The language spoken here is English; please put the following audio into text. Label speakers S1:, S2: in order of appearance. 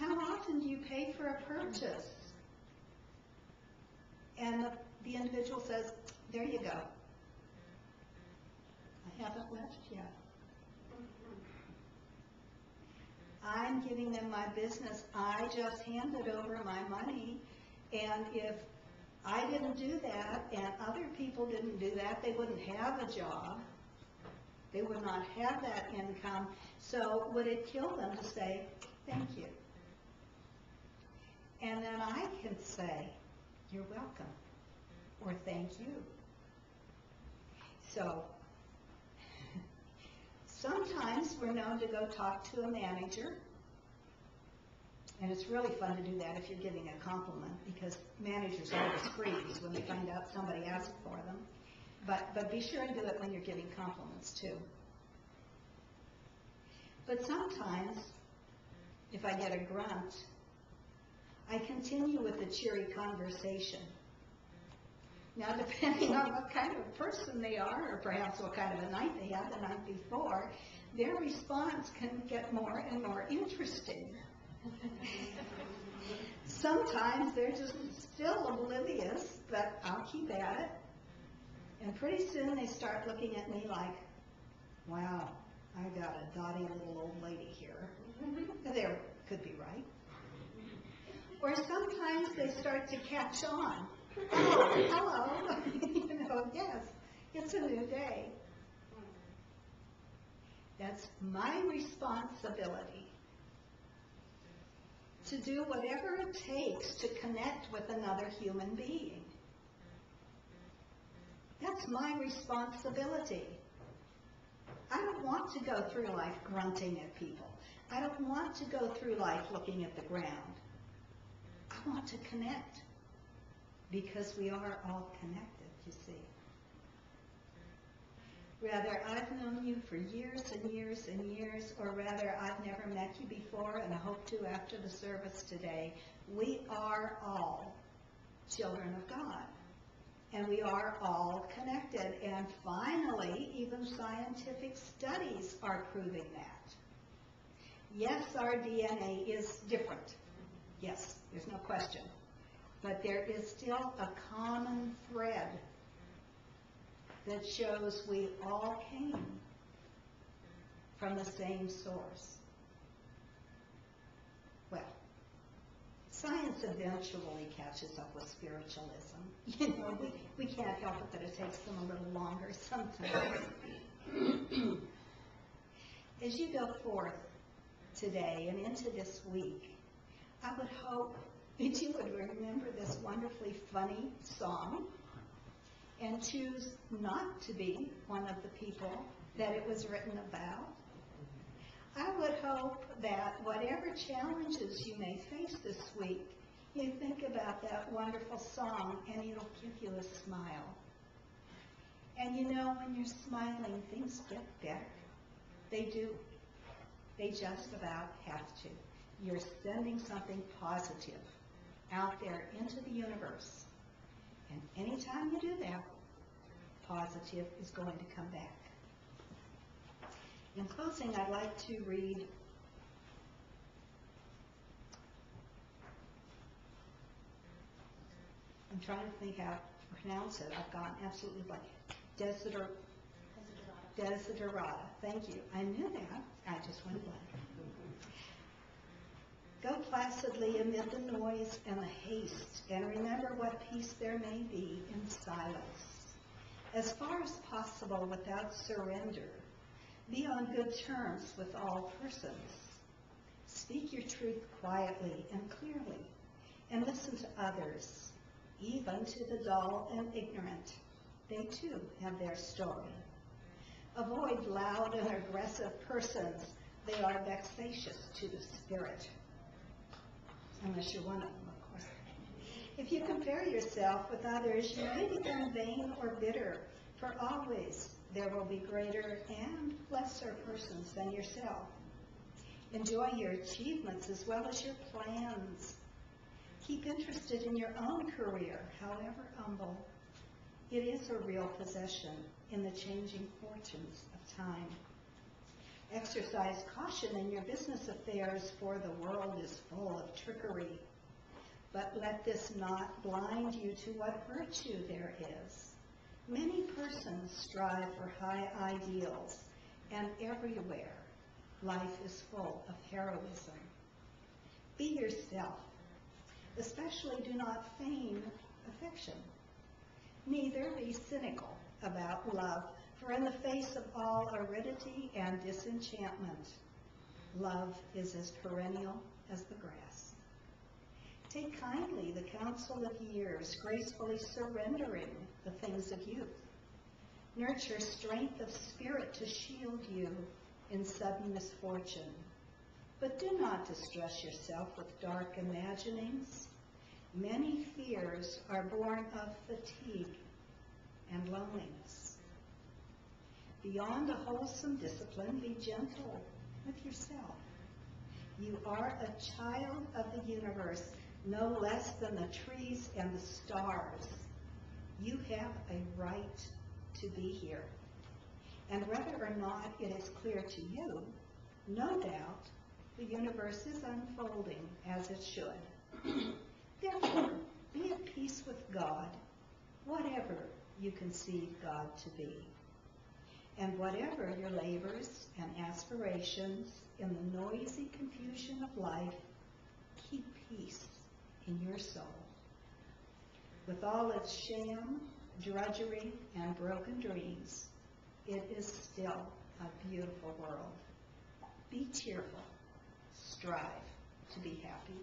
S1: How often do you pay for a purchase? And the individual says, there you go. I haven't left yet. I'm giving them my business. I just handed over my money, and if I didn't do that and other people didn't do that, they wouldn't have a job. They would not have that income. So would it kill them to say, thank you? And then I can say, you're welcome, or thank you. So sometimes we're known to go talk to a manager, and it's really fun to do that if you're giving a compliment, because managers always freeze when they find out somebody asked for them. But be sure and do it when you're giving compliments too. But sometimes, if I get a grunt, I continue with the cheery conversation. Now, depending on what kind of person they are, or perhaps what kind of a night they had the night before, their response can get more and more interesting. Sometimes they're just still oblivious, but I'll keep at it. And pretty soon they start looking at me like, wow, I got a dotty little old lady here. There could be right. Or sometimes they start to catch on. Oh, hello. Yes, it's a new day. That's my responsibility to do whatever it takes to connect with another human being. That's my responsibility. I don't want to go through life grunting at people. I don't want to go through life looking at the ground. I want to connect, because we are all connected, you see. Rather, I've known you for years and years and years, or rather, I've never met you before and I hope to after the service today. We are all children of God, and we are all connected. And finally, even scientific studies are proving that. Yes, our DNA is different. Yes, there's no question. But there is still a common thread that shows we all came from the same source. Well, science eventually catches up with spiritualism. You know, we can't help it that it takes them a little longer sometimes. As you go forth today and into this week, I would hope that you would remember this wonderfully funny song and choose not to be one of the people that it was written about. I would hope that whatever challenges you may face this week, you think about that wonderful song and it'll give you a smile. And you know, when you're smiling, things get better. They do. They just about have to. You're sending something positive out there into the universe. And anytime you do that, positive is going to come back. In closing, I'd like to read I'm trying to think how to pronounce it. I've gone absolutely blank. Desiderata. Thank you. I knew that. I just went blank. Go placidly amid the noise and the haste, and remember what peace there may be in silence. As far as possible, without surrender, be on good terms with all persons. Speak your truth quietly and clearly, and listen to others, even to the dull and ignorant. They too have their story. Avoid loud and aggressive persons. They are vexatious to the spirit. Unless you're one of them, of course. If you compare yourself with others, you may become vain or bitter, for always there will be greater and lesser persons than yourself. Enjoy your achievements as well as your plans. Keep interested in your own career, however humble. It is a real possession in the changing fortunes of time. Exercise caution in your business affairs, for the world is full of trickery. But let this not blind you to what virtue there is. Many persons strive for high ideals, and everywhere life is full of heroism. Be yourself. Especially do not feign affection. Neither be cynical about love, for in the face of all aridity and disenchantment, love is as perennial as the grass. Take kindly the counsel of years, gracefully surrendering the things of youth. Nurture strength of spirit to shield you in sudden misfortune. But do not distress yourself with dark imaginings. Many fears are born of fatigue and loneliness. Beyond a wholesome discipline, be gentle with yourself. You are a child of the universe, no less than the trees and the stars. You have a right to be here. And whether or not it is clear to you, no doubt the universe is unfolding as it should. Therefore, be at peace with God, whatever you conceive God to be. And whatever your labors and aspirations in the noisy confusion of life, keep peace in your soul. With all its sham, drudgery, and broken dreams, it is still a beautiful world. Be cheerful. Strive to be happy.